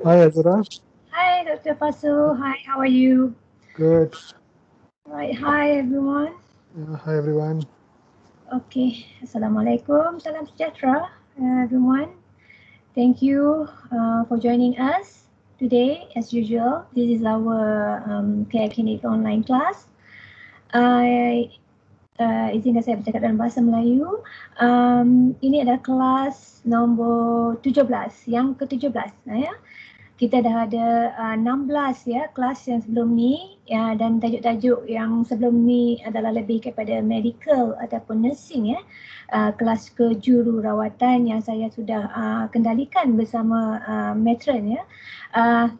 Hi, Azra. Hi, Dr. Pasu. Hi, how are you? Good. Right, hi everyone. Hi, everyone. Okay, Assalamualaikum. Salam sejahtera, everyone. Thank you for joining us today. As usual, this is our Care Clinic online class. Izinkan saya bercakap dalam bahasa Melayu. Ini adalah kelas nombor 17, yang ke-17. Ya. Kita dah ada 16 ya kelas yang sebelum ni ya, dan tajuk-tajuk yang sebelum ni adalah lebih kepada medical ataupun nursing ya. Kelas kejururawatan yang saya sudah kendalikan bersama matron ya.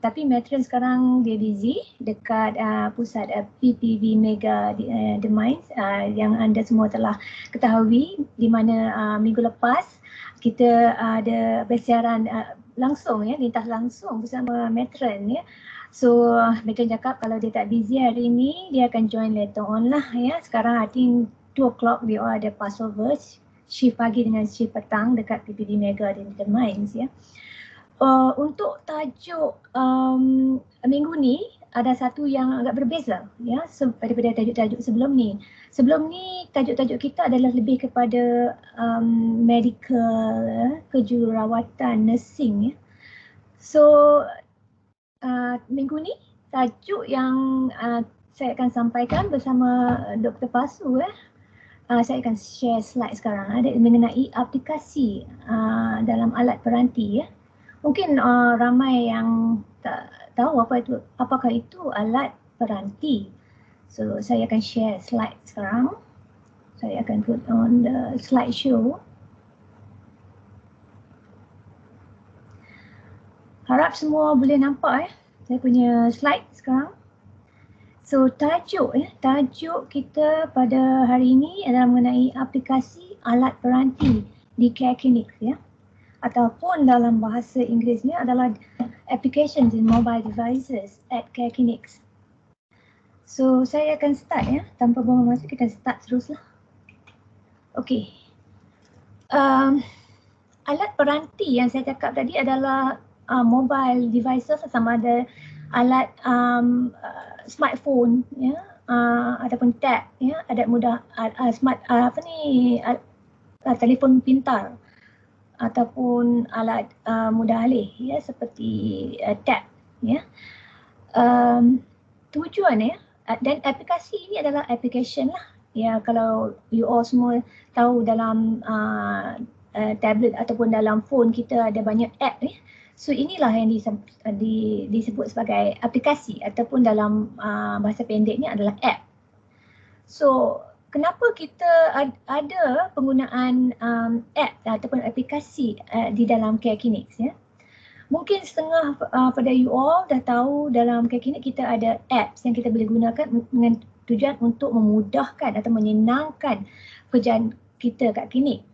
Tapi matron sekarang dia busy dekat pusat PPV Mega The Mines yang anda semua telah ketahui, di mana minggu lepas kita ada bersiaran langsung ya, lintas langsung bersama matron ya. So matron cakap kalau dia tak busy hari ni, dia akan join later on lah ya. Sekarang I think 2 o'clock dia ada passover, shift pagi dengan shift petang dekat PPD Mega The Mines ya. Untuk tajuk minggu ni ada satu yang agak berbeza ya daripada tajuk-tajuk sebelum ni. Sebelum ni tajuk-tajuk kita adalah lebih kepada medical, kejururawatan, nursing ya. So minggu ni tajuk yang saya akan sampaikan bersama Dr. Pasu saya akan share slide sekarang ada mengenai aplikasi dalam alat peranti ya. Mungkin ramai yang tak tahu apakah itu alat peranti. So saya akan share slide sekarang. Saya akan put on the slideshow. Harap semua boleh nampak saya punya slide sekarang. So tajuk kita pada hari ini adalah mengenai aplikasi alat peranti di Care Clinic ya. Ataupun dalam bahasa Inggerisnya adalah applications in mobile devices at Care Clinics. So saya akan start ya, tanpa buang masa kita start teruslah. Okey. Alat peranti yang saya cakap tadi adalah mobile devices, sama ada alat smartphone ya, ataupun tab ya, ada mudah smart telefon pintar ataupun alat mudah alih ya seperti tab ya. Tujuan ya, dan aplikasi ini adalah application lah ya. Kalau you all semua tahu dalam tablet ataupun dalam phone kita ada banyak app ya. So inilah yang disebut sebagai aplikasi ataupun dalam bahasa pendeknya adalah app. So kenapa kita ada penggunaan app ataupun aplikasi di dalam Care Clinics ya? Mungkin setengah pada you all dah tahu dalam Care Clinic kita ada apps yang kita boleh gunakan dengan tujuan untuk memudahkan atau menyenangkan pekerjaan kita kat klinik.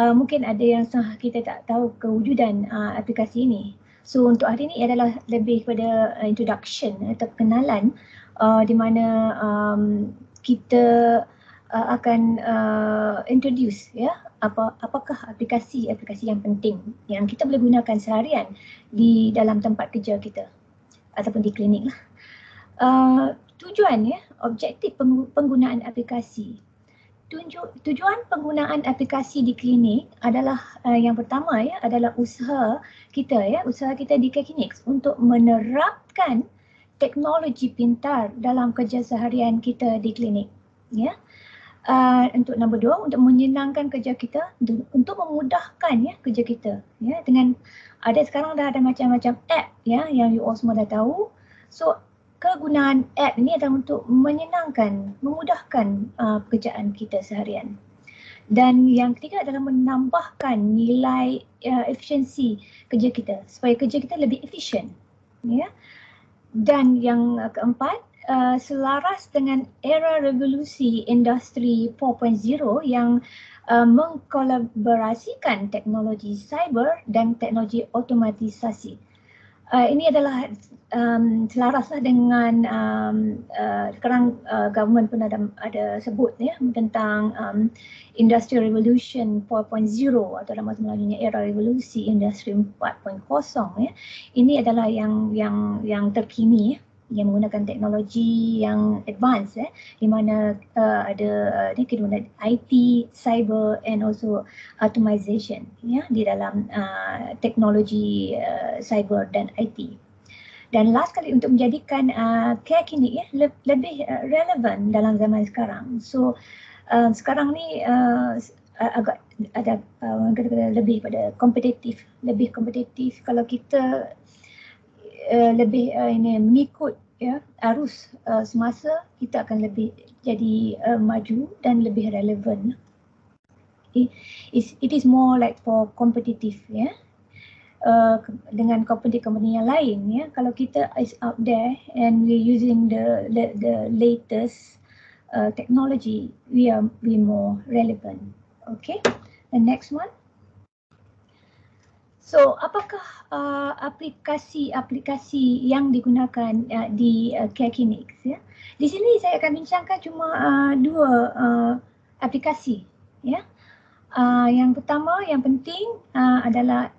Mungkin ada yang kita tak tahu kewujudan aplikasi ini. So untuk hari ini adalah lebih kepada introduction atau perkenalan di mana kita akan introduce ya apakah aplikasi yang penting yang kita boleh gunakan seharian di dalam tempat kerja kita ataupun di klinik lah. Tujuan ya, objektif penggunaan aplikasi. Tujuan penggunaan aplikasi di klinik adalah yang pertama ya adalah usaha kita di Care Clinics untuk menerapkan teknologi pintar dalam kerja seharian kita di klinik ya. Untuk nombor 2, untuk menyenangkan kerja kita, untuk memudahkan ya kerja kita ya, dengan ada sekarang dah ada macam-macam app ya yang you all semua dah tahu. So kegunaan app ini adalah untuk menyenangkan, memudahkan pekerjaan kita seharian. Dan yang ketiga adalah menambahkan nilai efisiensi kerja kita supaya kerja kita lebih efisien ya. Dan yang keempat, selaras dengan era revolusi industri 4.0 yang mengkolaborasikan teknologi cyber dan teknologi otomatisasi. Ini adalah selaraslah dengan sekarang government pun ada sebut ya tentang Industrial Revolution 4.0 atau dalam bahasa Melayunya era revolusi industri 4.0 ya. Ini adalah yang terkini ya, yang menggunakan teknologi yang advance di mana ada ni kita guna IT, cyber and also automation ya di dalam teknologi cyber dan IT. Dan last kali untuk menjadikan care klinik ya lebih relevan dalam zaman sekarang. So sekarang ni agak ada kata-kata lebih pada kompetitif, lebih kompetitif kalau kita lebih ini mengikut ya arus semasa, kita akan lebih jadi maju dan lebih relevan. It is more like for competitive ya. Dengan company-company yang lain ya, kalau kita is out there and we using the latest technology, we more relevant. Okay, the next one. So, apakah aplikasi-aplikasi yang digunakan di care clinics ya? Di sini saya akan bincangkan cuma dua aplikasi ya. Yang pertama, yang penting adalah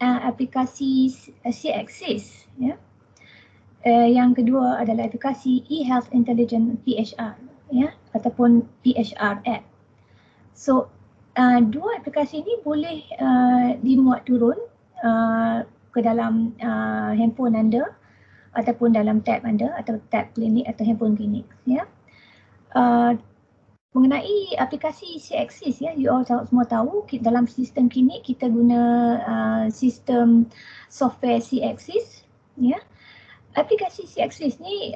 aplikasi C-Axis ya. Yang kedua adalah aplikasi eHealth Intelligent PHR ya ataupun PHR app. So dua aplikasi ini boleh dimuat turun ke dalam handphone anda ataupun dalam tab anda atau tab klinik atau handphone klinik ya. Mengenai aplikasi C-Axis ya, you all semua tahu dalam sistem klinik kita guna sistem software C-Axis ya. Aplikasi C-Axis ni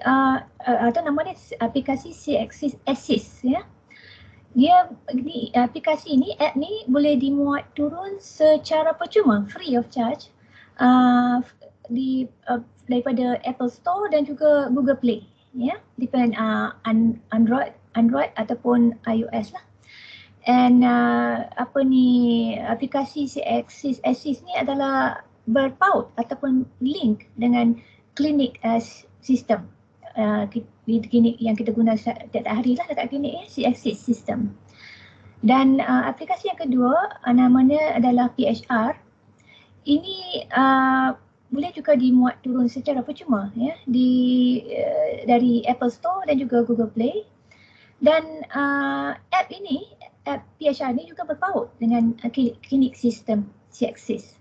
atau nama dia aplikasi C-Axis Assist ya. Dia ni aplikasi ni, app ni boleh dimuat turun secara percuma, free of charge daripada Apple Store dan juga Google Play ya. Depend Android ataupun iOS lah. And aplikasi C-Axis ni adalah berpaut ataupun link dengan klinik sistem. Klinik yang kita guna setiap hari lah dekat klinik ya, C-Axis system. Dan aplikasi yang kedua namanya adalah PHR. Ini boleh juga dimuat turun secara percuma ya dari Apple Store dan juga Google Play. Dan app PHR ini juga berpaut dengan klinik sistem C-Axis.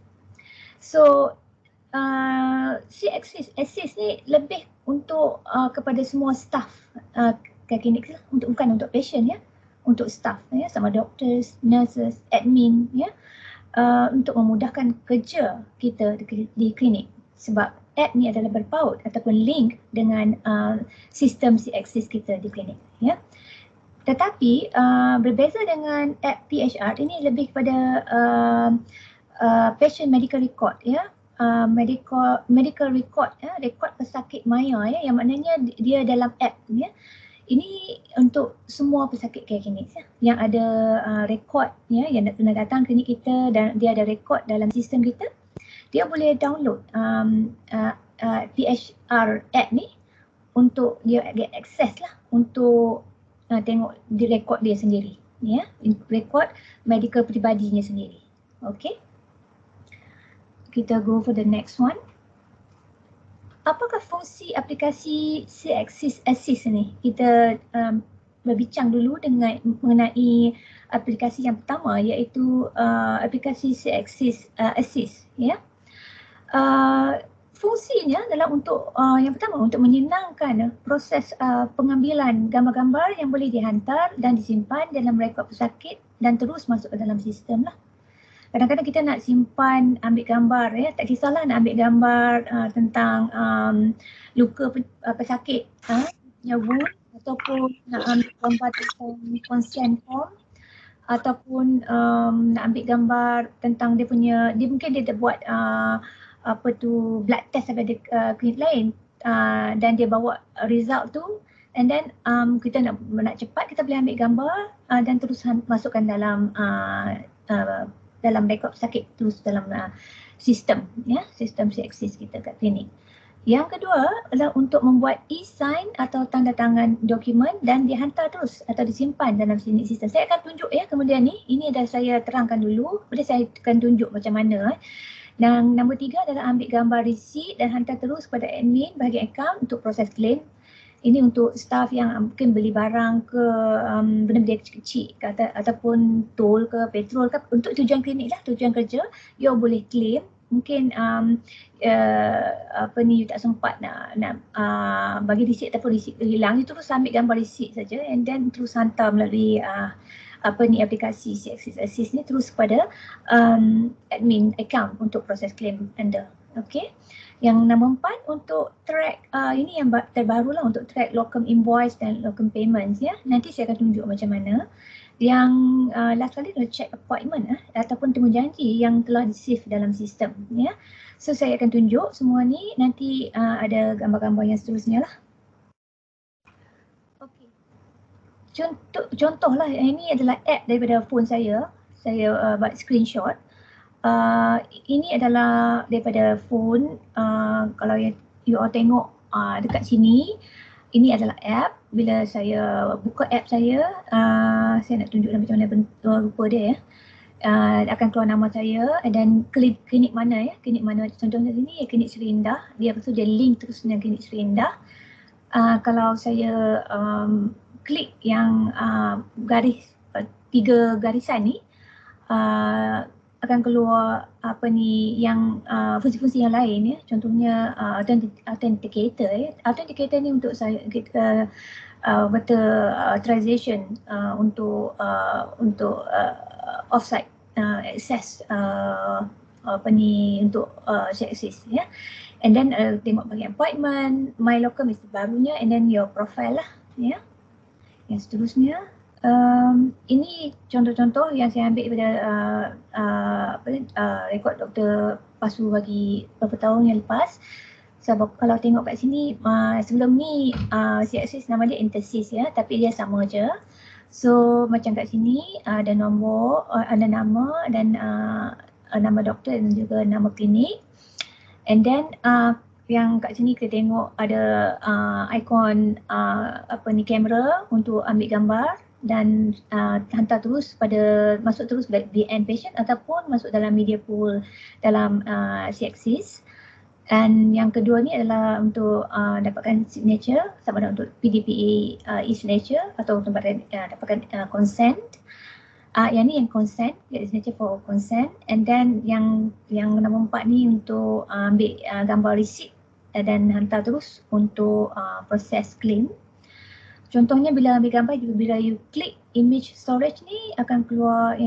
So C-Axis Assist ni lebih untuk kepada semua staff klinik lah, bukan untuk patient ya, untuk staff ya, sama doctors, nurses, admin ya, untuk memudahkan kerja kita di klinik. Sebab app ni adalah berpaut ataupun link dengan sistem C-Axis kita di klinik ya. Tetapi berbeza dengan app PHR ini lebih kepada patient medical record ya. Medical record ya, rekod pesakit maya ya, yang maknanya dia dalam app ya. Ini untuk semua pesakit care klinik ya, yang ada rekod ya, yang pernah datang klinik kita dan dia ada rekod dalam sistem kita. Dia boleh download PHR app ni untuk dia get access lah untuk tengok di rekod dia sendiri ya, rekod medical peribadinya sendiri. Okay, kita go for the next one. Apakah fungsi aplikasi C-Axis Assist ni? Kita berbincang dulu mengenai aplikasi yang pertama, iaitu aplikasi C-Axis Assist ya. Fungsinya adalah untuk yang pertama, untuk menyenangkan proses pengambilan gambar-gambar yang boleh dihantar dan disimpan dalam rekod pesakit dan terus masuk ke dalam sistem lah. Kadang-kadang kita nak simpan, ambil gambar ya, tak kisahlah nak ambil gambar tentang luka pesakit wound, ataupun nak ambil gambar tentang consent form, ataupun nak ambil gambar tentang dia mungkin dia buat blood test daripada klinik lain dan dia bawa result tu, and then kita nak cepat, kita boleh ambil gambar dan terus masukkan dalam dalam rekod pesakit, terus dalam sistem ya, sistem CXIS kita kat klinik. Yang kedua adalah untuk membuat e-sign atau tanda tangan dokumen dan dihantar terus atau disimpan dalam sistem. Saya akan tunjuk ya kemudian ni. Ini dah saya terangkan dulu. Boleh saya akan tunjuk macam mana. Dan nombor 3 adalah ambil gambar resit dan hantar terus kepada admin bahagian akaun untuk proses claim. Ini untuk staff yang mungkin beli barang ke benda-benda kecil-kecil ataupun tol ke petrol ke, untuk tujuan klinik lah, tujuan kerja, you boleh claim. Mungkin you tak sempat nak bagi resit ataupun resit hilang, you terus ambil gambar resit saja and then terus hantar melalui aplikasi CXIS Assist ni terus kepada admin account untuk proses claim anda. Okey. Yang nombor 4 untuk track, ini yang terbaru lah, untuk track locum invoice dan locum payments ya. Nanti saya akan tunjuk macam mana. Yang last kali adalah check appointment ataupun temu janji yang telah di-save dalam sistem ya. So saya akan tunjuk semua ni, nanti ada gambar-gambar yang seterusnya lah. Okey. Contohlah, ini adalah app daripada phone saya buat screenshot. Ini adalah daripada phone, kalau you all tengok dekat sini, ini adalah app. Bila saya buka app saya nak tunjuk macam mana bentuk rupa dia ya. Akan keluar nama saya dan klinik mana ya, klinik mana, contohnya sini klinik Seri Indah, dia betul dia link terus dengan klinik Seri Indah. Kalau saya klik yang garis 3 garisan ni, akan keluar yang fungsi-fungsi yang lain ya, contohnya authenticator ya. Authenticator ni untuk saya authorization untuk offsite access untuk CXIS ya. And then tengok bagian appointment, my locum is barunya, and then your profile lah ya. Yang seterusnya, ini contoh-contoh yang saya ambil daripada rekod Dr. Pasu bagi beberapa tahun yang lepas. Sebab kalau tengok kat sini, sebelum ni CXIS nama dia Intersys ya, tapi dia sama je. So macam kat sini ada nombor, ada nama dan nama doktor dan juga nama klinik. And then yang kat sini kita tengok ada ikon kamera untuk ambil gambar dan hantar terus masuk terus VN patient ataupun masuk dalam media pool dalam CXIS. Dan yang kedua ni adalah untuk dapatkan signature, sama ada untuk PDPA e-signature atau untuk dapatkan consent. Yang ni yang consent, get signature for consent. And then yang nombor 4 ni untuk ambil gambar receipt dan hantar terus untuk proses claim. Contohnya bila ambil gambar, bila you klik image storage ni akan keluar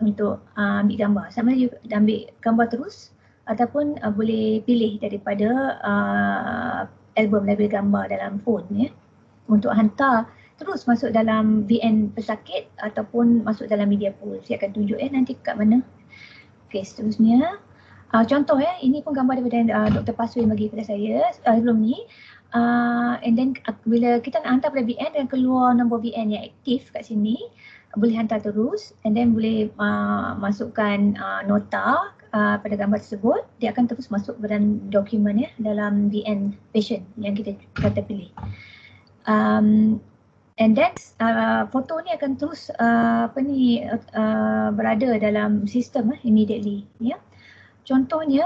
untuk ambil gambar. Sama ada you ambil gambar terus ataupun boleh pilih daripada album label gambar dalam phone ya, untuk hantar terus masuk dalam VN pesakit ataupun masuk dalam media pool. Saya akan tunjuk nanti kat mana. Okey, seterusnya contoh ya, ini pun gambar daripada Dr. Pasu yang bagi kepada saya sebelum ni. And then bila kita nak hantar pada VN dan keluar nombor VN yang aktif kat sini, boleh hantar terus and then boleh masukkan nota pada gambar tersebut, dia akan terus masuk dalam dokumen ya, dalam VN patient yang kita kata pilih. And then foto ni akan terus berada dalam sistem immediately ya. Contohnya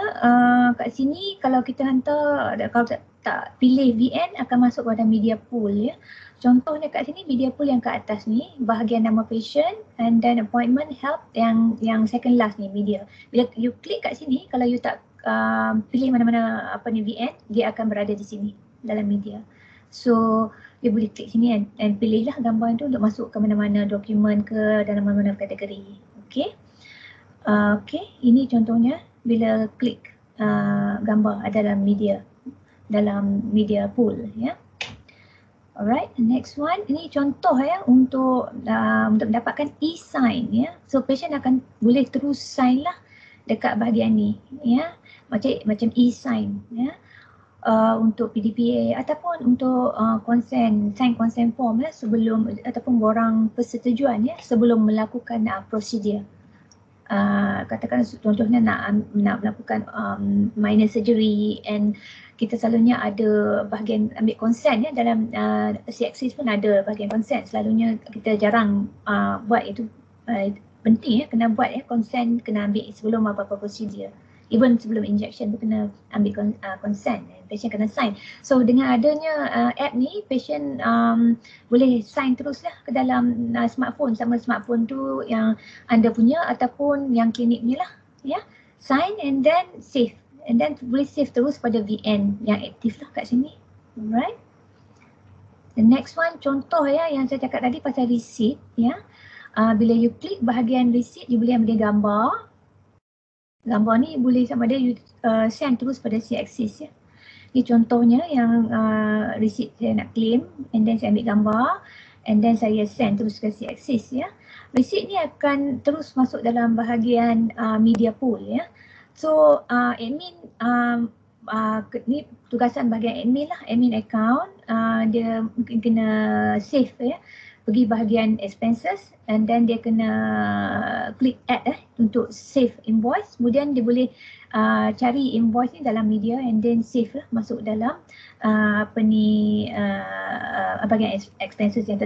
kat sini kalau kita hantar, kalau tak pilih VN akan masuk pada media pool ya. Contohnya kat sini media pool yang kat atas ni, bahagian nama patient and then appointment help yang second last ni media. Bila you klik kat sini, kalau you tak pilih mana-mana VN, dia akan berada di sini dalam media. So you boleh klik sini and pilihlah gambar itu untuk masuk ke mana-mana dokumen ke dalam mana-mana kategori. Okey. Okey, ini contohnya bila klik gambar dalam media pool ya. Alright, next one, ini contoh ya untuk mendapatkan e-sign ya. So patient akan boleh terus sign lah dekat bahagian ni ya, macam e-sign ya, untuk PDPA ataupun untuk sign consent form ya, sebelum ataupun borang persetujuan ya sebelum melakukan prosedur katakan contohnya nak melakukan minor surgery, and kita selalunya ada bahagian ambil consent ya, dalam CXCs pun ada bahagian consent. Selalunya kita jarang buat itu, penting ya, kena buat ya, consent kena ambil sebelum apa-apa prosedur. Even sebelum injection tu kena ambil consent, patient kena sign. So dengan adanya app ni, patient boleh sign terus lah ke dalam smartphone, sama smartphone tu yang anda punya ataupun yang klinik ni lah ya. Sign and then save, and then boleh save terus pada VN yang aktif lah kat sini. Alright. The next one, contoh ya yang saya cakap tadi pasal receipt ya. Bila you klik bahagian receipt, you boleh ambil gambar. Gambar ni boleh sama ada you send terus pada CXCs ya. Ini contohnya yang receipt saya nak claim, and then saya ambil gambar, and then saya send terus ke CXCs ya. Receipt ni akan terus masuk dalam bahagian media pool ya. So admin ni tugasan bahagian admin lah, admin account, dia mungkin kena save ya, pergi bahagian expenses, and then dia kena klik add untuk save invoice. Kemudian dia boleh cari invoice ni dalam media, and then save lah, masuk dalam bahagian expenses yang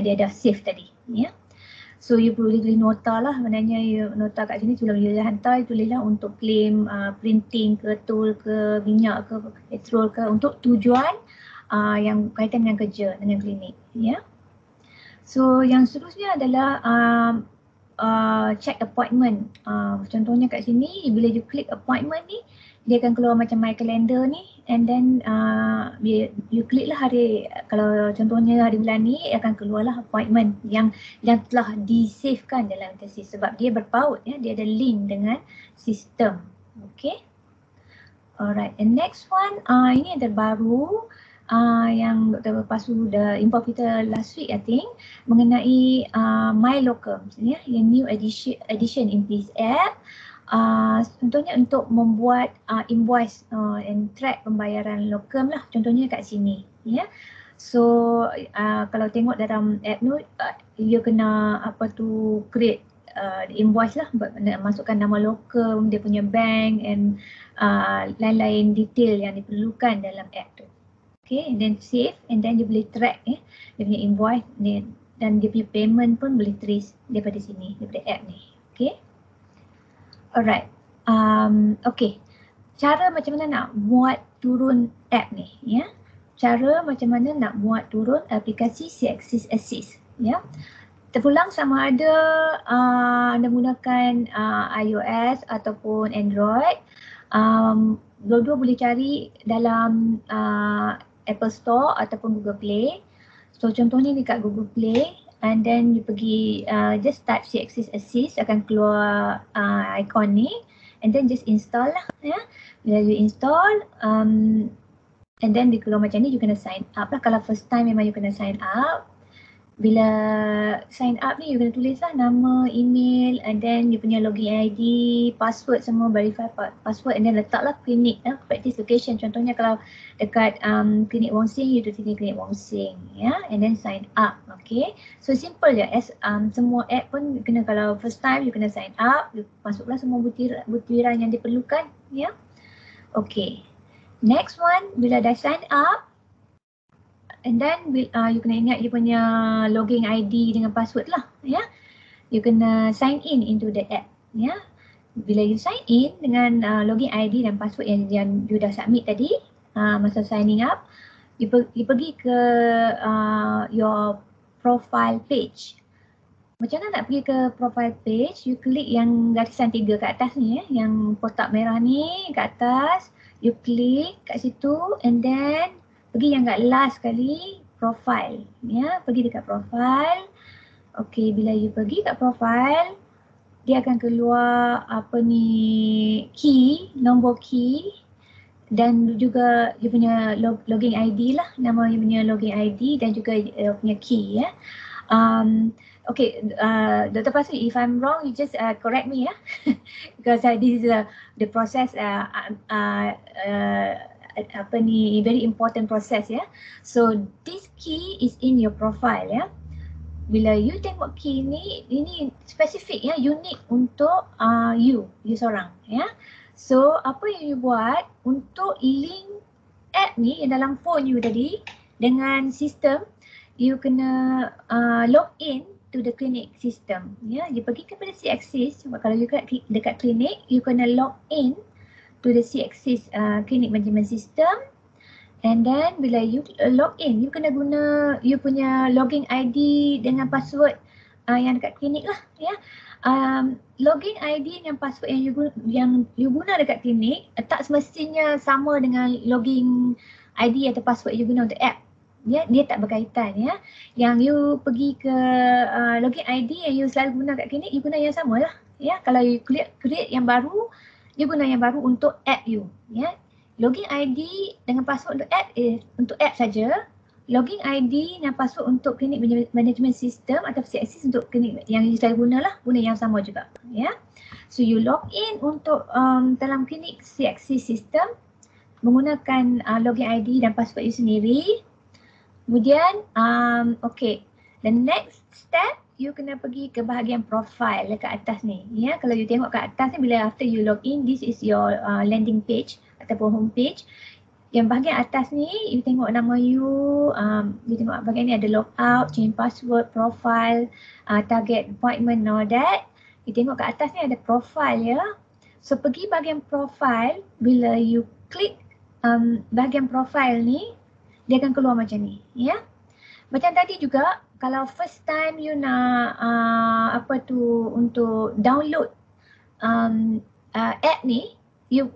dia dah save tadi ya. So you boleh tulis nota lah, maknanya nota kat sini sebelum you hantar, tulislah untuk claim printing ke, tool ke, minyak ke, petrol ke, untuk tujuan yang kaitan dengan kerja, dengan klinik ya. So yang seterusnya adalah check appointment. Contohnya kat sini, bila you klik appointment ni, dia akan keluar macam my calendar ni, and then you klik lah hari, kalau contohnya hari bulan ni, akan keluarlah appointment yang telah di-savekan dalam intersis, sebab dia berpaut ya, dia ada link dengan sistem. Okay. Alright, and next one, ini yang terbaru. Yang Dr. Pasu dah info kita last week I think, mengenai My Locum ya, yang new edition in this app. Contohnya untuk membuat invoice and track pembayaran locum lah, contohnya kat sini ya. So kalau tengok dalam app tu, you kena create invoice lah, masukkan nama locum, dia punya bank, and lain-lain detail yang diperlukan dalam app tu. Okay, and then save, and then dia boleh track dia punya invoice, dan dia punya payment pun boleh trace daripada sini, daripada app ni. Okay. Alright. Okay. Cara macam mana nak buat turun app ni ya. Cara macam mana nak buat turun aplikasi CXCs Assist ya. Terpulang sama ada anda menggunakan iOS ataupun Android. Dua-dua boleh cari dalam Apple Store ataupun Google Play. So contohnya dekat Google Play, and then you pergi just type CXCs Assist, akan keluar icon ni, and then just install lah ya. Bila you install, and then dia keluar macam ni, you kena sign up lah. Kalau first time memang you kena sign up. Bila sign up ni, you kena tulis lah nama, email, and then you punya login ID, password semua, verify password, and then letaklah klinik, practice location. Contohnya kalau dekat klinik Wong Sing, you tulis klinik Wong Sing ya, and then sign up. Okay, so simple je. Semua app pun kena, kalau first time you kena sign up, you masuklah semua butiran yang diperlukan ya. Okay, next one, bila dah sign up, and then you kena ingat you punya login ID dengan password lah ya. You kena sign in into the app ya. Bila you sign in dengan login ID dan password yang you dah submit tadi masa signing up, you pergi ke your profile page. Macam mana nak pergi ke profile page? You klik yang garisan 3 kat atas ni ya, yang kotak merah ni kat atas. You klik kat situ, and then pergi yang kat last kali, profile ya, pergi dekat profile. Okay, bila you pergi kat profile, dia akan keluar key, nombor key, dan juga you punya login ID lah, nama you punya login ID dan juga punya key ya. Okay, Dr. Pasu, if I'm wrong, you just correct me ya, because this is the process very important process ya. So this key is in your profile ya. bila you tengok key ni, ini spesifik ya, unik untuk you seorang ya. So apa yang you buat untuk link app ni yang dalam phone you tadi dengan sistem, you kena log in to the clinic system ya. You pergi kepada C-Axis, kalau you dekat klinik, you kena log in to the C-Axis clinic management system. And then bila you log in, you kena guna you punya login ID dengan password yang dekat klinik lah ya. Login ID dengan password yang you guna dekat klinik tak semestinya sama dengan login ID atau password you guna untuk app. Ya, dia tak berkaitan ya. Yang you pergi ke login ID yang you selalu guna kat klinik, you guna yang sama lah ya. Kalau you create yang baru, you guna yang baru untuk app you ya. Login ID dengan password untuk app saja. Login ID dengan password untuk klinik management system atau C-Axis untuk klinik yang saya guna yang sama juga ya. So you log in untuk dalam klinik C-Axis system menggunakan login ID dan password you sendiri. Kemudian okay, the next step, you kena pergi ke bahagian profile dekat atas ni ya. Kalau you tengok kat atas ni, bila after you log in, this is your landing page ataupun home page. Yang bahagian atas ni, you tengok nama you, you tengok bahagian ni ada logout, change password, profile, target appointment, all that. You tengok kat atas ni ada profile ya. So pergi bahagian profile, bila you klik bahagian profile ni, dia akan keluar macam ni ya. Macam tadi juga, kalau first time you nak untuk download app ni, you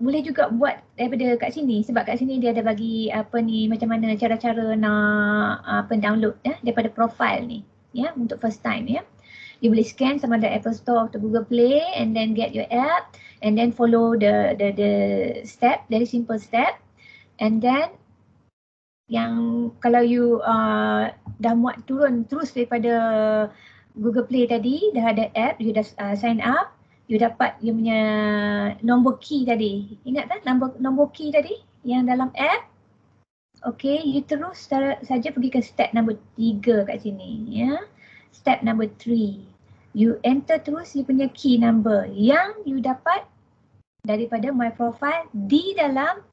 boleh juga buat daripada kat sini, sebab kat sini dia ada bagi macam mana cara-cara nak download ya daripada profile ni ya, untuk first time ya. You boleh scan sama ada Apple Store atau Google Play and then get your app and then follow the step, very simple step. And then yang kalau you dah muat turun terus daripada Google Play tadi, dah ada app, you dah sign up, you dapat you punya nombor key tadi. Ingat tak nombor key tadi yang dalam app? Okay, you terus saja pergi ke step number 3 kat sini ya. Step number 3. You enter terus you punya key number yang you dapat daripada My Profile di dalam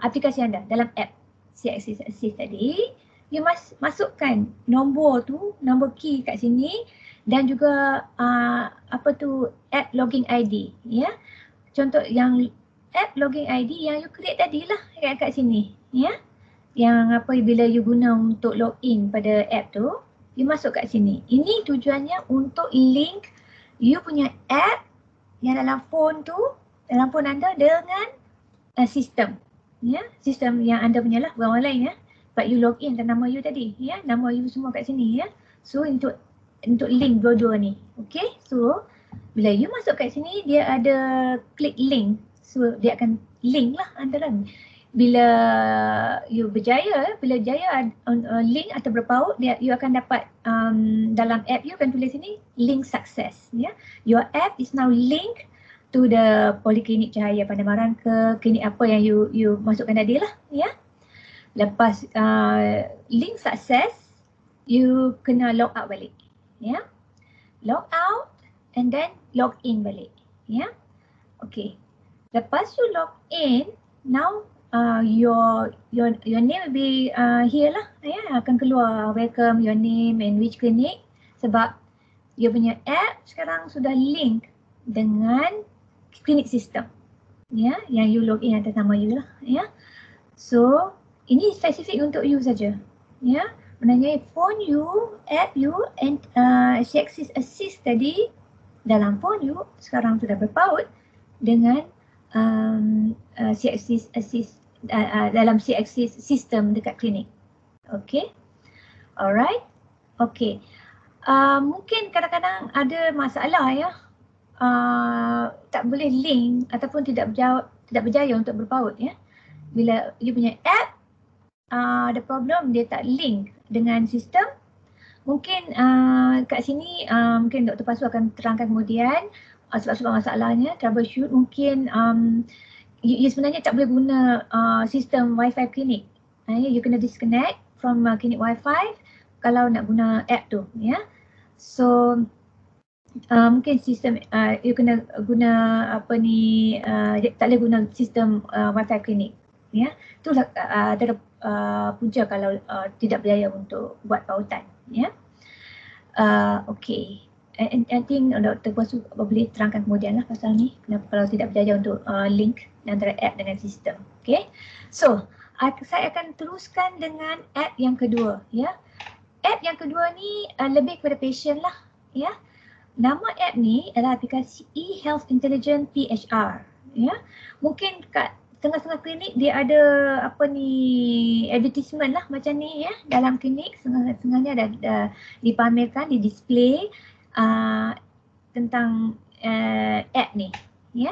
aplikasi anda, dalam app C-Axis tadi. You masukkan nombor key kat sini dan juga app login ID ya. Contoh yang app login ID yang you create tadi lah kat sini ya. Yang bila you guna untuk login pada app tu, you masuk kat sini. Ini tujuannya untuk link you punya app yang dalam phone anda dengan sistem ya, sistem yang anda punya lah, bukan orang lain ya. But you log in dan nama you tadi ya, nama you semua kat sini ya. So untuk link dua-dua ni. Okay, so bila you masuk kat sini, dia ada klik link. So dia akan link lah antara. Bila you berjaya, link atau berpaut, you akan dapat dalam app you akan tulis sini link success ya. Your app is now linked to the Poliklinik Cahaya Pandamaran ke klinik apa yang you masukkan tadi lah ya. Lepas link success, you kena log out balik ya. Log out and then log in balik ya. Okay. Lepas you log in, now your name will be here lah ya, akan keluar welcome your name and which clinic, sebab you punya app sekarang sudah link dengan klinik sistem ya, yang you log in atas nama you lah ya. So ini spesifik untuk you saja ya. Maknanya phone you, app you and C-Axis Assist tadi dalam phone you sekarang sudah berpaut dengan C-Axis Assist dalam C-Axis sistem dekat klinik. Okay, alright, okay. Mungkin kadang-kadang ada masalah ya, tak boleh link ataupun tidak berjaya untuk berpaut ya. Bila you punya app ada problem, dia tak link dengan sistem, mungkin kat sini mungkin Dr. Pasu akan terangkan kemudian sebab-sebab masalahnya, troubleshoot. Mungkin you sebenarnya tak boleh guna sistem Wi-Fi klinik. You kena disconnect from klinik Wi-Fi. kalau nak guna app tu, ya. So mungkin sistem you kena guna apa ni, tak boleh guna sistem wifi klinik, ya. Itulah antara punca kalau tidak berjaya untuk buat pautan, ya. Okay. I think Dr. Puasu boleh terangkan kemudian lah pasal ni, kenapa kalau tidak berjaya untuk link antara app dengan sistem. Okay. So saya akan teruskan dengan app yang kedua, ya. App yang kedua ni lebih kepada patient lah, ya. Nama app ni adalah aplikasi eHealth Intelligent PHR, ya. Mungkin kat tengah-tengah klinik dia ada apa ni, advertisement lah macam ni, ya. Dalam klinik setengahnya ada dipamerkan, di display tentang app ni, ya.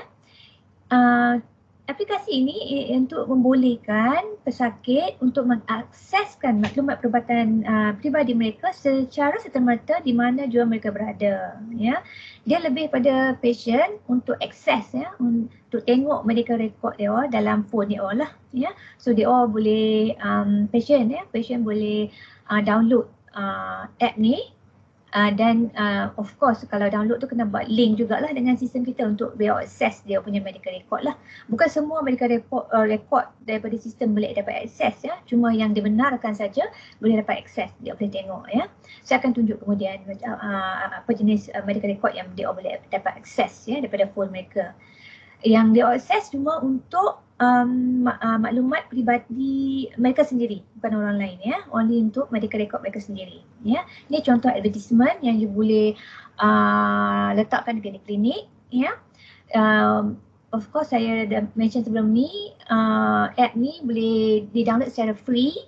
Aplikasi ini untuk membolehkan pesakit untuk mengakseskan maklumat perubatan peribadi mereka secara serta-merta di mana jua mereka berada, ya. Dia lebih pada patient untuk akses, ya, untuk tengok medical record dia dalam phone dia lah, ya. So dia boleh patient boleh download app ni. Dan of course kalau download tu kena buat link jugalah dengan sistem kita untuk biar akses dia punya medical record lah. Bukan semua medical record daripada sistem boleh dapat akses, ya. Cuma yang dibenarkan saja boleh dapat akses, dia boleh tengok, ya. Saya akan tunjuk kemudian apa jenis medical record yang dia boleh dapat akses, ya, daripada phone mereka. Yang dia akses cuma untuk maklumat peribadi mereka sendiri, bukan orang lain, ya. Only untuk medical record mereka sendiri, ya. Ini contoh advertisement yang you boleh letakkan di klinik, ya. Of course saya dah mention sebelum ni, app ni boleh di-download secara free,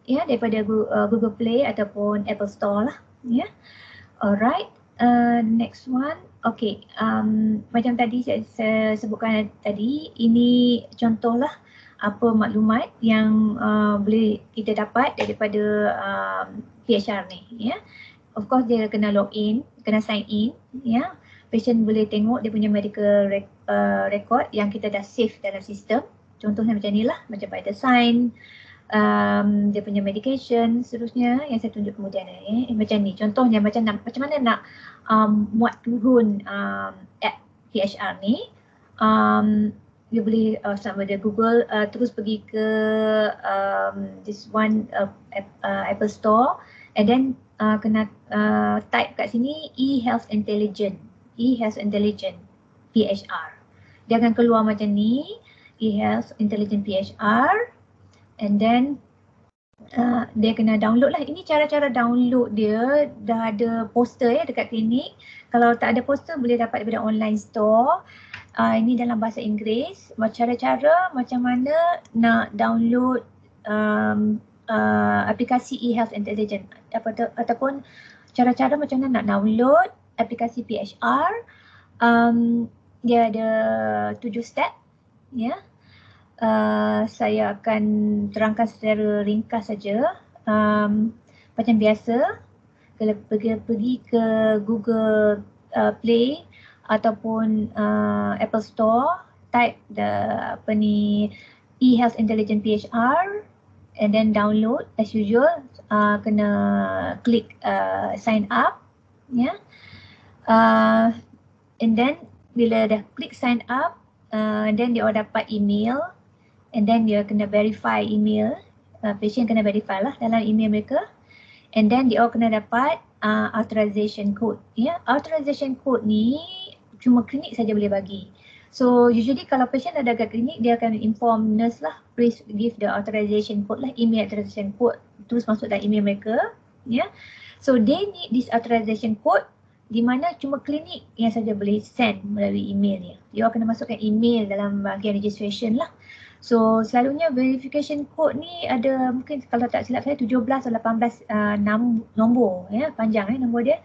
ya, daripada Google Play ataupun Apple Store lah, ya. Alright, next one. Okay, macam tadi saya sebutkan tadi, ini contohlah apa maklumat yang boleh kita dapat daripada PHR ni, ya. Of course dia kena login, kena sign in, ya. Patient boleh tengok dia punya medical record yang kita dah save dalam sistem. Contohnya macam ni lah, macam vital sign, dia punya medication, seterusnya yang saya tunjuk kemudian, macam ni contohnya macam mana nak muat turun app PHR ni. Dia boleh sama ada Google, terus pergi ke this one Apple Store, and then kena type kat sini eHealth Intelligent PHR. Dia akan keluar macam ni, eHealth Intelligent PHR. And then dia kena download lah. Ini cara-cara download dia, dah ada poster, ya, dekat klinik. Kalau tak ada poster boleh dapat daripada online store. Ini dalam bahasa Inggeris. Cara-cara macam mana nak download aplikasi eHealth Intelligent, ataupun cara-cara macam mana nak download aplikasi PHR. Dia ada 7 step, ya. Saya akan terangkan secara ringkas saja. Macam biasa, pergi ke Google Play ataupun Apple Store, type eHealth Intelligent PHR, and then download as usual. Kena klik sign up, ya. And then bila dah klik sign up, then dia dapat email. And then dia kena verify email, patient kena verify lah dalam email mereka. And then dia kena dapat authorization code, ya. Authorization code ni cuma klinik saja boleh bagi. So usually kalau patient ada kat klinik, dia akan inform nurse lah, please give the authorization code lah, email authorization code, terus masuk dalam email mereka, ya. So they need this authorization code, di mana cuma klinik yang saja boleh send melalui email dia. Dia kena masukkan email dalam bahagian registration lah. So selalunya verification code ni ada, mungkin kalau tak silap saya 17 atau 18 nombor, ya, panjang nombor dia.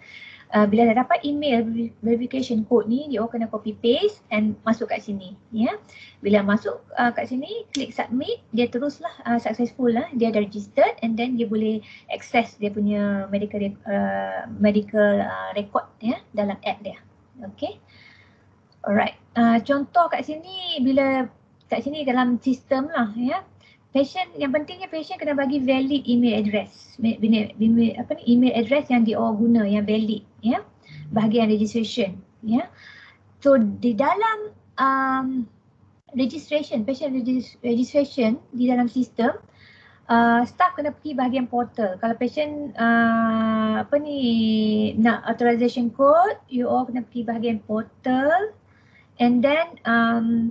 Bila dah dapat email verification code ni, dia kena copy paste and masuk kat sini, ya. Bila masuk kat sini, klik submit, dia teruslah successful lah, dia dah registered, and then dia boleh access dia punya medical record, ya, dalam app dia. Okay. Alright. Contoh kat sini, bila kat sini dalam sistem lah, ya. patient, yang pentingnya patient kena bagi valid email address. Email address yang dia guna, yang valid, ya. Bahagian registration, ya. So di dalam patient registration di dalam sistem, staff kena pergi bahagian portal. Kalau patient nak authorization code, you all kena pergi bahagian portal. And then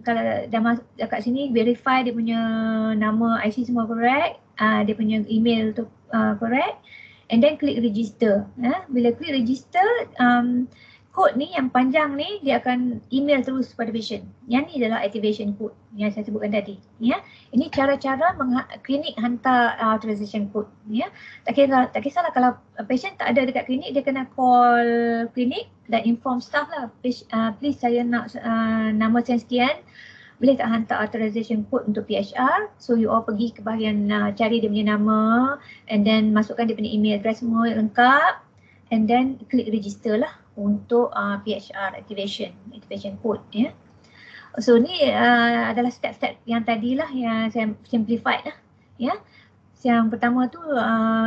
kalau dah masuk dekat sini, verify dia punya nama IC semua correct, dia punya email tu correct, and then klik register. Bila klik register, kod ni yang panjang ni dia akan email terus kepada patient. Yang ni adalah activation code yang saya sebutkan tadi. Ya, ini cara-cara klinik hantar authorization code. Ya, tak kisahlah kalau patient tak ada dekat klinik, dia kena call klinik dan inform staff lah. Please saya nak nama saya sekian, boleh tak hantar authorization code untuk PHR. So you all pergi ke bahagian cari dia punya nama, and then masukkan dia punya email address semua lengkap, and then klik register lah untuk PHR activation code, ya. So ni adalah step-step yang tadilah yang saya simplified lah, ya. Yang pertama tu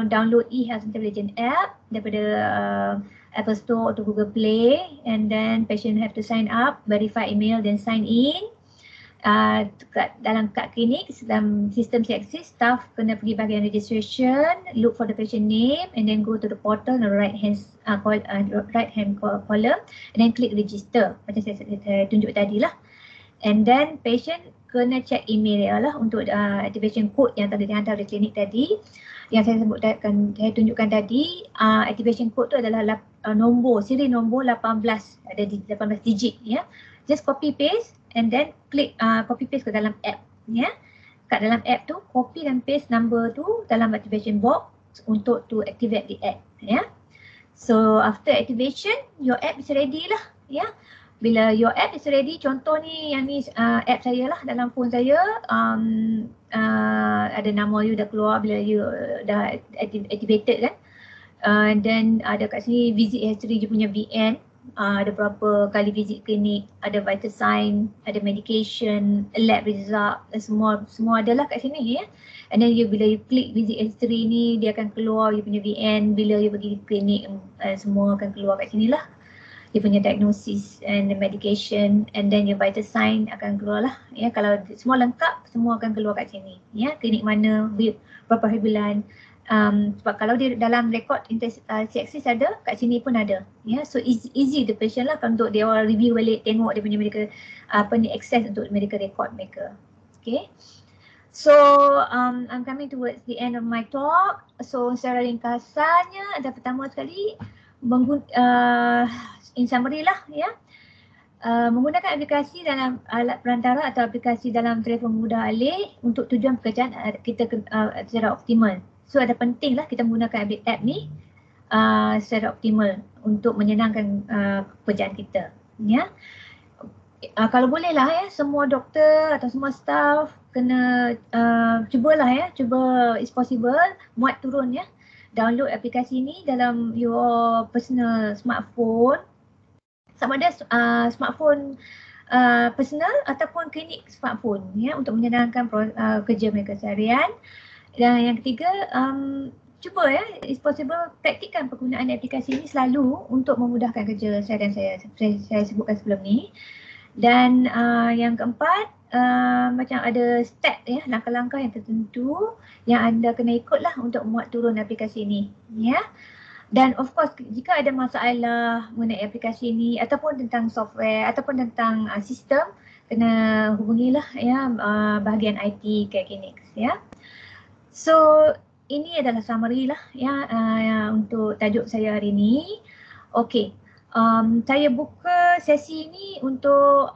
download eHealth Intelligent app daripada Apple Store atau Google Play, and then patient have to sign up, verify email, then sign in. Dalam kad klinik, dalam sistem CXC, staff kena pergi bahagian registration, look for the patient name, and then go to the portal on the right hand column, and then click register macam saya tunjuk tadi lah. And then patient kena check email dia lah untuk activation code yang tadi dihantar dari klinik tadi, yang saya tunjukkan tadi. Activation code tu adalah siri nombor 18, ada 18 digit, ya. Just copy paste and then klik copy paste ke dalam app, ya. Kat dalam app tu copy dan paste number tu dalam activation box untuk to activate the app, ya. So after activation, your app is ready lah, ya. Bila your app is ready, contoh ni yang ni app saya lah dalam phone saya, ada nama you dah keluar bila you dah activated kan. And then ada kat sini visit history you punya VN, ada berapa kali visit klinik, ada vital sign, ada medication, lab result, semua adalah kat sini, ya. And then bila you klik visit history ni, dia akan keluar you punya VN, bila you pergi klinik, semua akan keluar kat sini lah. Dia punya diagnosis and the medication, and then your vital sign akan keluar lah, ya. Kalau semua lengkap, semua akan keluar kat sini, ya. Klinik mana, berapa hari bulan. Sebab kalau dia dalam rekod CXC ada, kat sini pun ada, ya. So easy the patient lah untuk dia orang review balik, tengok dia punya medical access untuk medical record mereka. Okay. So I'm coming towards the end of my talk. So secara ringkasannya, ada pertama sekali in summary lah, ya. Menggunakan aplikasi dalam alat perantara atau aplikasi dalam telefon mudah alih untuk tujuan pekerjaan kita secara optimal. So ada penting lah kita menggunakan app ni secara optimal untuk menyenangkan pekerjaan kita, ya. Kalau boleh lah, ya, semua doktor atau semua staff kena cubalah, ya, cuba is possible muat turun, ya, download aplikasi ni dalam your personal smartphone, sama ada smartphone personal ataupun klinik smartphone, ya, untuk menyenangkan kerja mereka seharian. Dan yang ketiga, cuba, ya, is possible praktikkan penggunaan aplikasi ini selalu untuk memudahkan kerja saya sebutkan sebelum ni. Dan yang keempat, macam ada step, ya, langkah-langkah yang tertentu yang anda kena ikutlah untuk muat turun aplikasi ini, ya. Dan of course, jika ada masalah mengenai aplikasi ini ataupun tentang software ataupun tentang sistem, kena hubungilah, ya, bahagian IT Clinics, ya. So ini adalah summary lah, ya, untuk tajuk saya hari ini. Okey, saya buka sesi ini untuk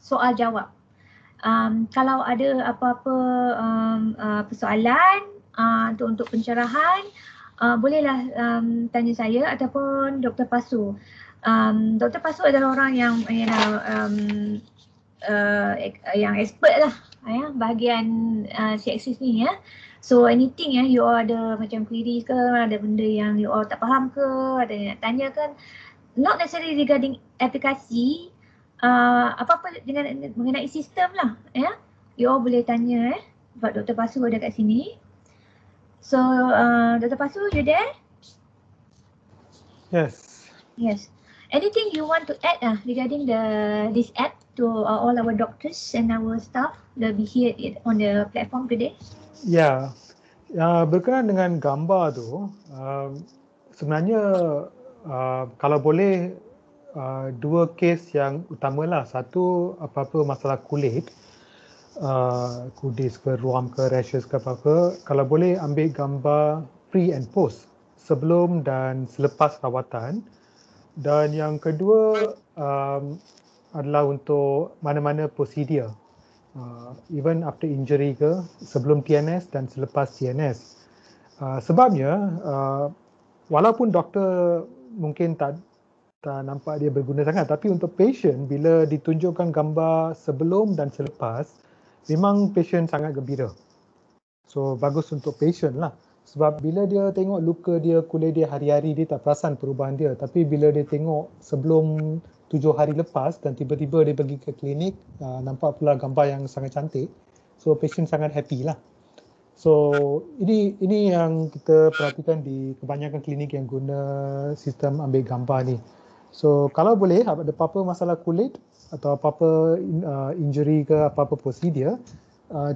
soal jawab. Kalau ada apa-apa persoalan untuk pencerahan, bolehlah tanya saya ataupun Dr. Pasu. Dr. Pasu adalah orang yang expert lah, ya, bahagian CXC ni, ya. So anything, ya, you all ada macam queries ke, ada benda yang you all tak faham ke, ada yang nak tanya kan, not necessarily regarding aplikasi, apa-apa dengan mengenai sistem lah, ya, you all boleh tanya, sebab Dr. Pasu ada kat sini. So, Dr. Pasu, you there? Yes. Yes. Anything you want to add regarding this app to all our doctors and our staff that be here on the platform today? Ya, berkenaan dengan gambar tu, sebenarnya kalau boleh dua kes yang utamalah. Satu, apa-apa masalah kulit, kudis ke, ruam ke, rashes ke apa-apa, kalau boleh ambil gambar pre and post, sebelum dan selepas rawatan. Dan yang kedua adalah untuk mana-mana prosedur, even after injury ke, sebelum TNS dan selepas TNS. Sebabnya walaupun doktor mungkin tak nampak dia berguna sangat, tapi untuk patient bila ditunjukkan gambar sebelum dan selepas, memang patient sangat gembira. So bagus untuk patient lah. Sebab bila dia tengok luka dia, kulit dia hari-hari, dia tak perasan perubahan dia. Tapi bila dia tengok sebelum 7 hari lepas dan tiba-tiba dia pergi ke klinik, nampak pula gambar yang sangat cantik. So patient sangat happy lah. So ini yang kita perhatikan di kebanyakan klinik yang guna sistem ambil gambar ni. So kalau boleh ada apa-apa masalah kulit atau apa-apa injury ke apa-apa prosedur,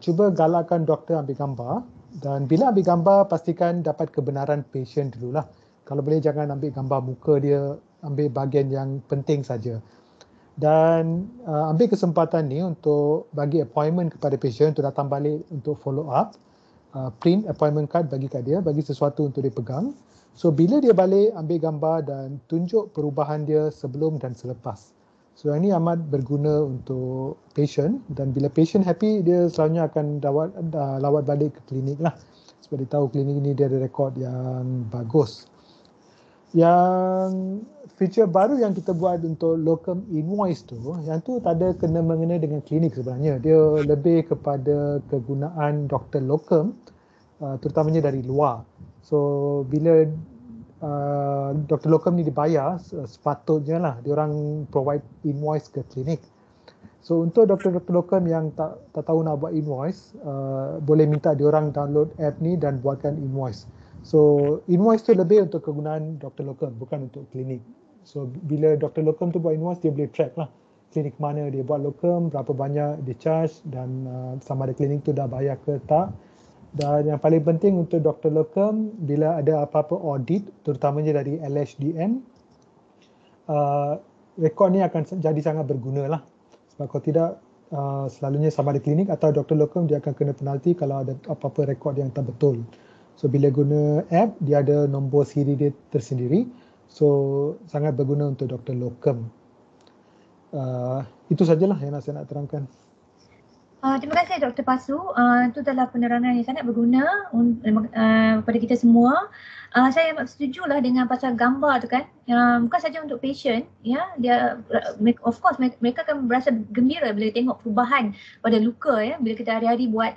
cuba galakkan doktor ambil gambar, dan bila ambil gambar pastikan dapat kebenaran patient dululah. Kalau boleh jangan ambil gambar muka dia, ambil bahagian yang penting saja. Dan ambil kesempatan ni untuk bagi appointment kepada patient untuk datang balik untuk follow up. Print appointment card bagi kat dia, bagi sesuatu untuk dia pegang. So bila dia balik ambil gambar dan tunjuk perubahan dia sebelum dan selepas. So ini amat berguna untuk patient, dan bila patient happy, dia selalunya akan lawat balik ke klinik lah. Sebab dia tahu klinik ini dia ada rekod yang bagus. Yang feature baru yang kita buat untuk locum invoice tu, yang tu tak ada kena-mengena dengan klinik sebenarnya. Dia lebih kepada kegunaan doktor locum, terutamanya dari luar. So bila doktor locum ni dibayar, sepatutnya lah diorang provide invoice ke klinik. So untuk doktor-doktor locum yang tak tahu nak buat invoice, boleh minta diorang download app ni dan buatkan invoice. So invoice tu lebih untuk kegunaan doktor locum, bukan untuk klinik. So bila doktor locum tu buat invoice, dia boleh track lah klinik mana dia buat locum, berapa banyak dia charge, dan sama ada klinik tu dah bayar ke tak. Dan yang paling penting untuk doktor locum, bila ada apa-apa audit, terutamanya dari LHDN, rekod ni akan jadi sangat berguna lah. Sebab kalau tidak, selalunya sama ada klinik atau doktor locum, dia akan kena penalti kalau ada apa-apa rekod yang tak betul. So bila guna app, dia ada nombor siri dia tersendiri. So sangat berguna untuk doktor locum. Itu sajalah yang saya nak terangkan. Terima kasih Dr. Pasu. Itu adalah penerangan yang sangat berguna kepada kita semua. Saya setujulah dengan pasal gambar tu kan. Bukan saja untuk patient, ya. Dia of course mereka akan berasa gembira bila tengok perubahan pada luka, ya. Bila kita hari-hari buat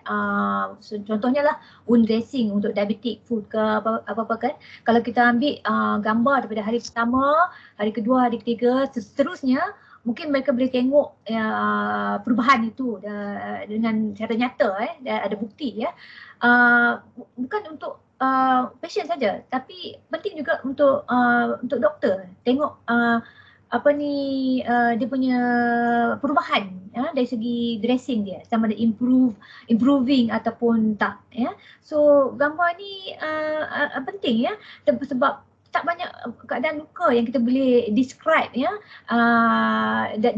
contohnya lah wound dressing untuk diabetic foot ke apa-apa kan. Kalau kita ambil gambar daripada hari pertama, hari kedua, hari ketiga, seterusnya, mungkin mereka boleh tengok perubahan itu dengan secara nyata, ada bukti, ya. Bukan untuk patient saja, tapi penting juga untuk doktor tengok dia punya perubahan, ya, dari segi dressing dia, sama ada improving ataupun tak, ya. So gambar ni penting, ya, sebab tak banyak keadaan luka yang kita boleh describe, ya,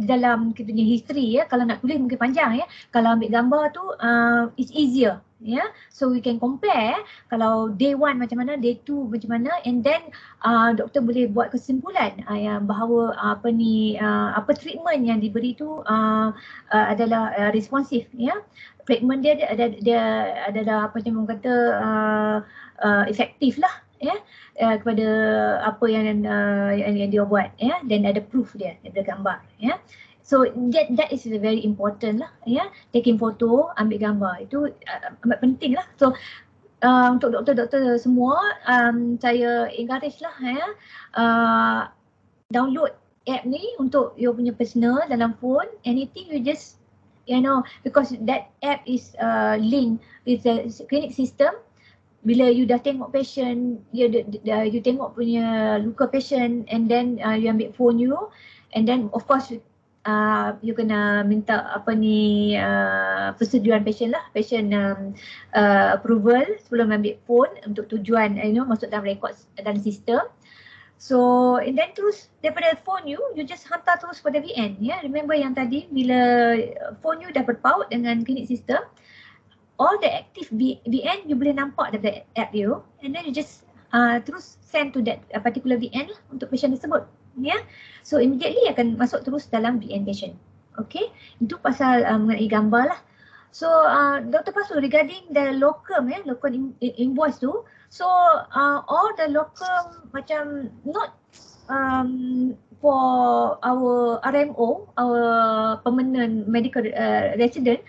dalam kita punya history, ya. Kalau nak tulis mungkin panjang, ya. Kalau ambil gambar tu it's easier, ya. So we can compare kalau day 1 macam mana, day 2 macam mana, and then doktor boleh buat kesimpulan yang bahawa apa treatment yang diberi tu adalah responsif, ya. Treatment dia adalah apa yang orang kata efektif lah, ya, kepada apa yang dia buat, ya, dan ada proof dia, ada gambar, ya. So that is very important lah, ya. Taking photo, ambil gambar itu amat penting lah. So untuk doktor-doktor semua, saya encourage lah, ya, download app ni untuk you punya personal dalam phone. Anything you just because that app is linked with the clinic system. Bila you dah tengok patient, you tengok punya luka patient, and then you ambil phone you, and then of course you kena minta persetujuan patient lah, patient approval sebelum ambil phone untuk tujuan masuk dalam rekod dalam sistem. So and then terus daripada phone you just hantar terus pada VN. Remember yang tadi bila phone you dah berpaut dengan clinic system, all the active VN you boleh nampak daripada app you, and then you just terus send to that particular VN lah untuk patient tersebut. So immediately akan masuk terus dalam VN patient. Okay, itu pasal mengenai gambar lah. So Dr. Pasu, regarding the locum invoice tu, so all the locum macam not for our RMO, our permanent medical resident,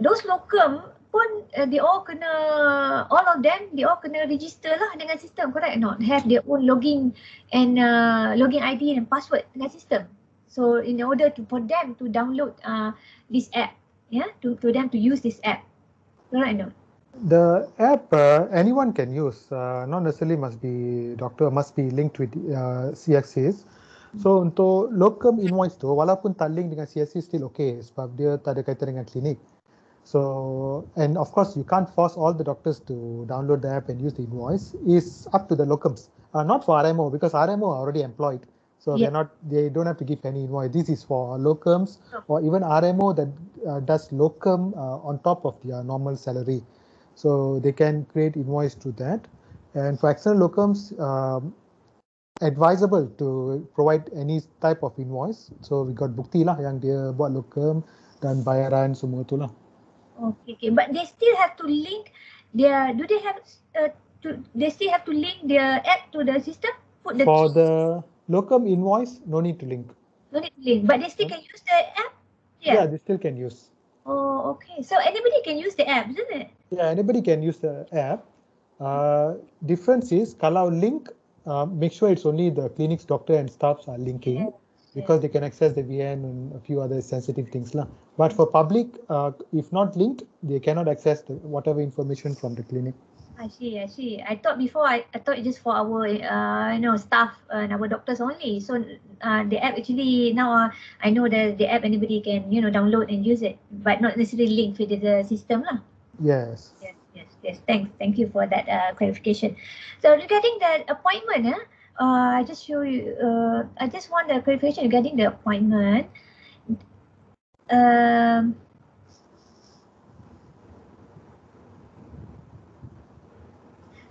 those locum pun they all of them kena register lah dengan sistem, correct or not? Have their own login and login ID and password dengan sistem. So in order for them to download this app, to them to use this app, correct or not? The app anyone can use, not necessarily must be doctor, must be linked with CXCs. So untuk locum invoice tu, walaupun tak link dengan CXC still okay sebab dia tak ada kaitan dengan klinik. So, and of course you can't force all the doctors to download the app and use the invoice. It's up to the locums, not for RMO, because RMO are already employed. So they don't have to give any invoice. This is for locums or even RMO that does locum on top of their normal salary. So they can create invoice to that. And for external locums, advisable to provide any type of invoice. So we got bukti lah yang dia buat locum dan bayaran semua tu lah. Okay, but they still have to link their, they still have to link their app to the system? For the locum invoice, no need to link. No need to link, but they still can use the app? Yeah, they still can use. Oh, okay. So anybody can use the app, isn't it? Yeah, anybody can use the app. Difference is, kalau link, make sure it's only the clinic's doctor and staffs are linking. Because they can access the VN and a few other sensitive things lah. But for public, if not linked, they cannot access whatever information from the clinic. I see. I thought before, I thought just for our staff and our doctors only. So the app actually now I know that the app anybody can download and use it, but not necessarily linked with the system lah. Yes. Thank you for that clarification. So regarding the appointment, I just show you. I just want the clarification regarding the appointment.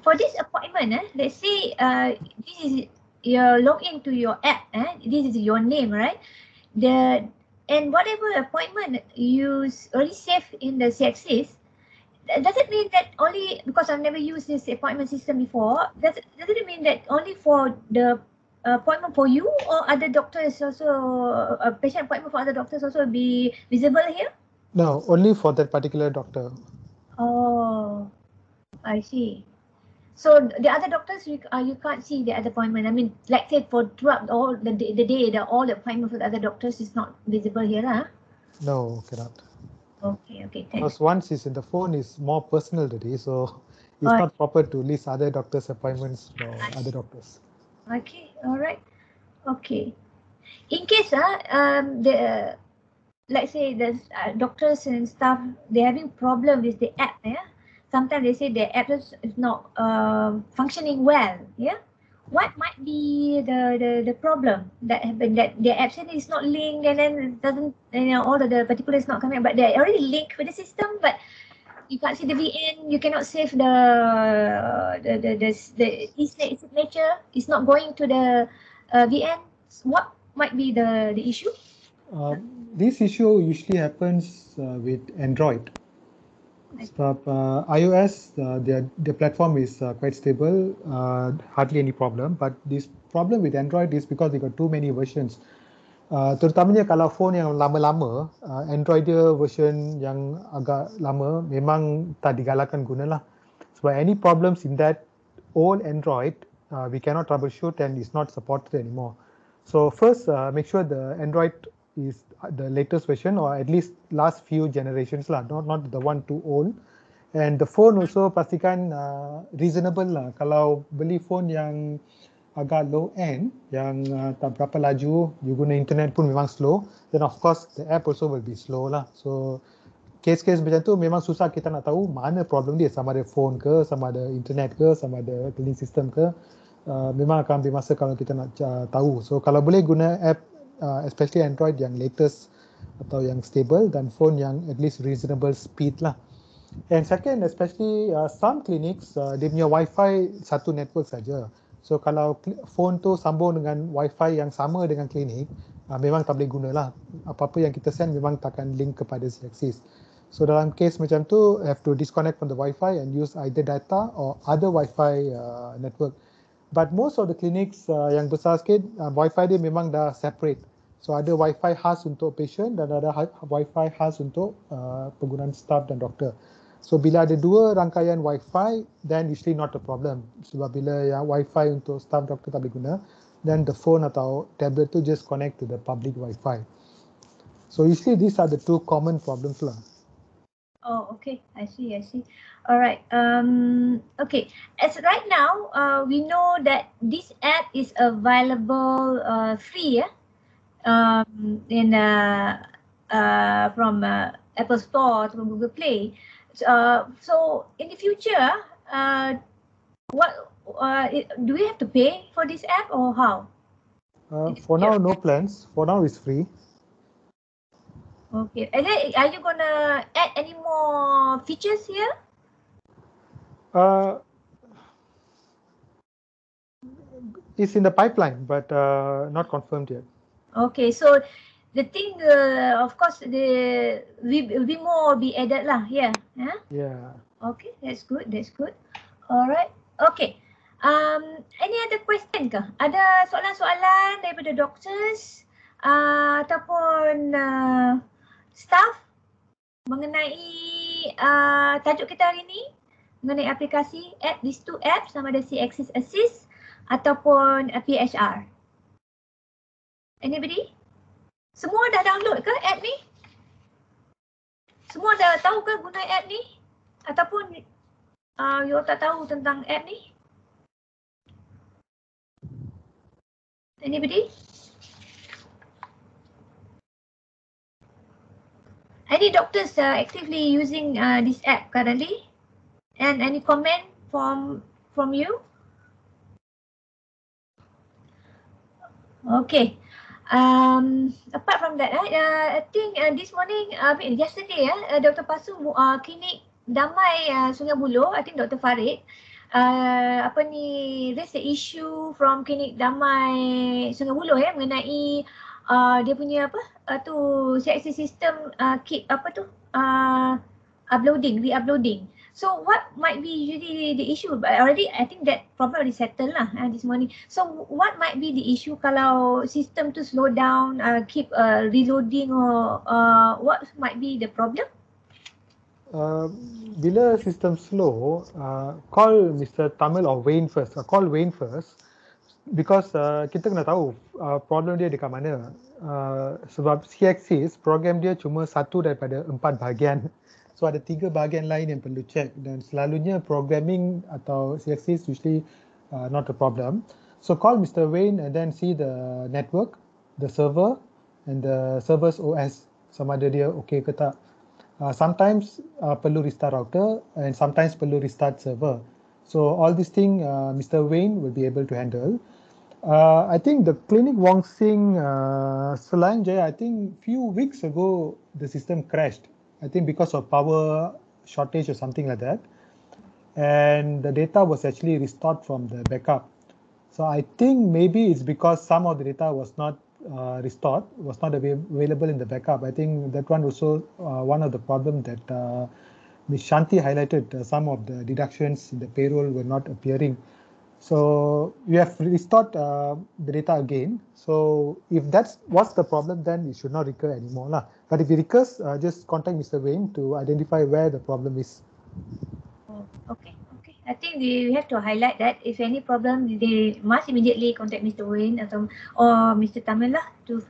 For this appointment, let's say this is your login to your app. This is your name, right? And whatever appointment you already save in the CXCs. Does it mean that only because I've never used this appointment system before? Does it mean that only for the appointment for you, or other doctors also, patient appointment for other doctors also be visible here? No, only for that particular doctor. Oh, I see. So the other doctors you can't see the other appointment. I mean, like say for throughout all the day, all the appointment for the other doctors is not visible here, huh? No, cannot. Okay, thanks. Because once it's in the phone, it's more personal today, so it's not proper to list other doctors' appointments for other doctors. Okay, all right. Okay. In case let's say the doctors and staff, they're having problem with the app, sometimes they say the app is not functioning well, what might be the problem that happened, that the app is not linked and then it doesn't, all of the particulars not coming, but they're already linked with the system, but you can't see the VN, you cannot save the e-signature, it's not going to the VN. What might be the issue? This issue usually happens with Android. Sebab iOS, the platform is quite stable, hardly any problem. But this problem with Android is because they got too many versions. Terutamanya kalau phone yang lama-lama, Android dia version yang agak lama memang tak digalakkan gunalah. Sebab any problems in that old Android, we cannot troubleshoot and it's not supported anymore. So first, make sure the Android is the latest version, or at least last few generations lah, not the one too old. And the phone also pastikan reasonable lah. Kalau beli phone yang agak low end, yang tak berapa laju, you guna internet pun memang slow, then of course the app also will be slow lah. So case-case macam tu memang susah kita nak tahu mana problem dia, sama ada phone ke, sama ada internet ke, sama ada cleaning system ke. Memang akan ambil masa kalau kita nak tahu. So kalau boleh guna app, especially Android yang latest atau yang stable, dan phone yang at least reasonable speed lah. And second, especially some clinics, dia punya Wi-Fi satu network saja. So kalau phone tu sambung dengan Wi-Fi yang sama dengan klinik, memang tak boleh guna lah. Apa-apa yang kita send memang takkan link kepada CXIS. So dalam case macam tu, have to disconnect from the Wi-Fi and use either data or other Wi-Fi network. But most of the clinics yang besar sikit, Wi-Fi dia memang dah separate. So ada Wi-Fi khas untuk patient dan ada Wi-Fi khas untuk penggunaan staff dan doktor. So bila ada dua rangkaian Wi-Fi, then usually not a problem. Sebab bila yang Wi-Fi untuk staff doktor tak boleh guna, then the phone atau tablet tu just connect to the public Wi-Fi. So usually these are the two common problems lah. Oh, okay. I see. All right. Okay. As right now, we know that this app is available free, in from Apple Store to Google Play. So in the future, do we have to pay for this app or how? For now, no plans. For now, it's free. Okay. And then, are you gonna add any more features here? It's in the pipeline, but not confirmed yet. Okay. So the thing, of course, will be more be added lah. Yeah. Huh? Yeah. Okay, that's good. All right. Okay. Any other question ke? Ada soalan-soalan daripada doctors ataupun staff mengenai tajuk kita hari ini, mengenai aplikasi app, these two apps, sama ada CXIS Assist ataupun PHR. Anybody? Semua dah download ke app ni? Semua dah tahu ke guna app ni? Ataupun you tak tahu tentang app ni? Anybody? Any doctors actively using this app currently? And any comment from you? Okay. Apart from that, I think this morning, yesterday, Dr. Pasu, klinik Damai Sungai Buloh, I think Dr. Farid, raise the issue from klinik Damai Sungai Buloh mengenai dia punya CXIS system keep re-uploading. So what might be usually the issue? Already, I think that problem already settled lah this morning. So what might be the issue kalau system tu slow down, keep reloading, or what might be the problem? Bila sistem slow, call Mr. Tamil or Wayne first. Call Wayne first, because kita kena tahu problem dia dekat mana. Sebab CXIS, program dia cuma satu daripada 4 bahagian. So ada 3 bahagian lain yang perlu check, dan selalunya programming atau CXIS usually not a problem. So call Mr. Wayne and then see the network, the server and the server's OS, sama ada dia okay ke tak. Sometimes perlu restart router and sometimes perlu restart server. So all these things Mr. Wayne will be able to handle. I think the clinic Wong Sing Selain Jaya, I think few weeks ago the system crashed. I think because of power shortage or something like that. And the data was actually restored from the backup. So I think maybe it's because some of the data was not restored, was not available in the backup. I think that one also one of the problems that Ms. Shanti highlighted. Some of the deductions in the payroll were not appearing. So we have restored the data again. So if that's what's the problem, then it should not recur anymore lah. But if it recurs, just contact Mr. Wayne to identify where the problem is. Okay. I think we have to highlight that if any problem, they must immediately contact Mr. Wayne or Mr. Tamil lah to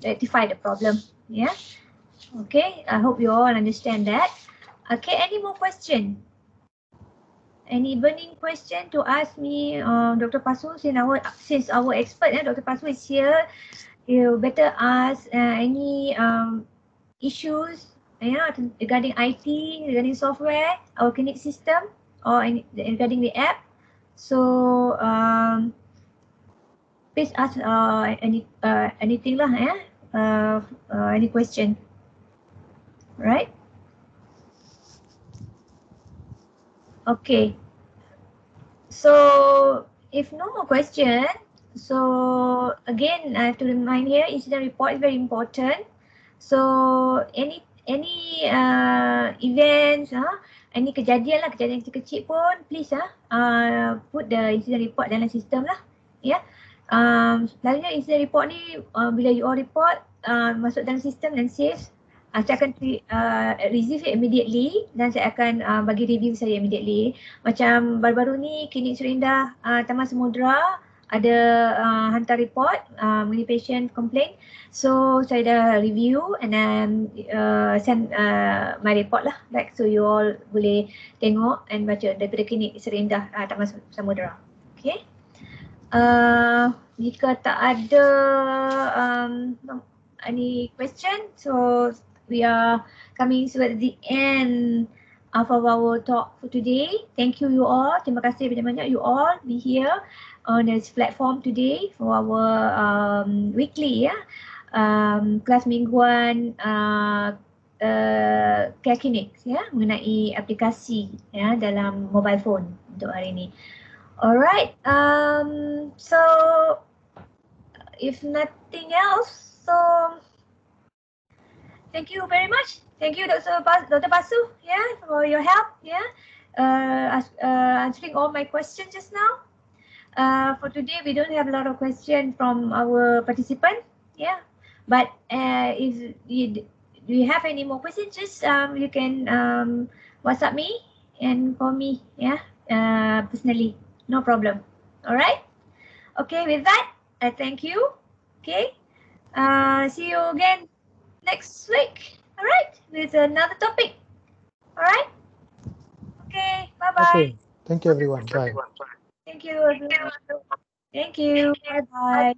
rectify the problem. Yeah. Okay. I hope you all understand that. Okay. Any more question? Any burning question to ask me, Dr. Pasu? Since our expert, Dr. Pasu is here, you better ask any issues regarding IT, regarding software, our clinic system, or regarding the app. So please ask anything lah, any question, right? Okay. So if no more question, so again I have to remind here, incident report is very important. So any events, any kejadian kecil-kecil pun, please put the incident report dalam sistem lah. Ya. Selalunya incident report ni bila you all report masuk dalam sistem dan save, saya akan receive it immediately dan saya akan bagi review saya immediately. Macam baru-baru ni Klinik Serindah Taman Samudra ada hantar report mengenai patient complaint. So saya dah review and then send my report lah, like, so you all boleh tengok and baca daripada Klinik Serindah Taman Samudra. Okay. Jika tak ada any question, so we are coming to the end of our talk for today. Thank you all. Terima kasih banyak-banyak you all be here on this platform today for our weekly kelas mingguan care clinics mengenai aplikasi dalam mobile phone untuk hari ini. Alright, so if nothing else, so thank you very much. Thank you, Dr. Pasu, for your help, answering all my questions just now. For today, we don't have a lot of questions from our participants, but if you have any more questions, just you can WhatsApp me and call me, personally, no problem. All right. Okay, with that, I thank you. Okay, see you again next week, all right, with another topic. All right. Okay. Bye bye. Okay. Thank you, everyone. Bye. Thank you, everyone. Thank you. Bye bye.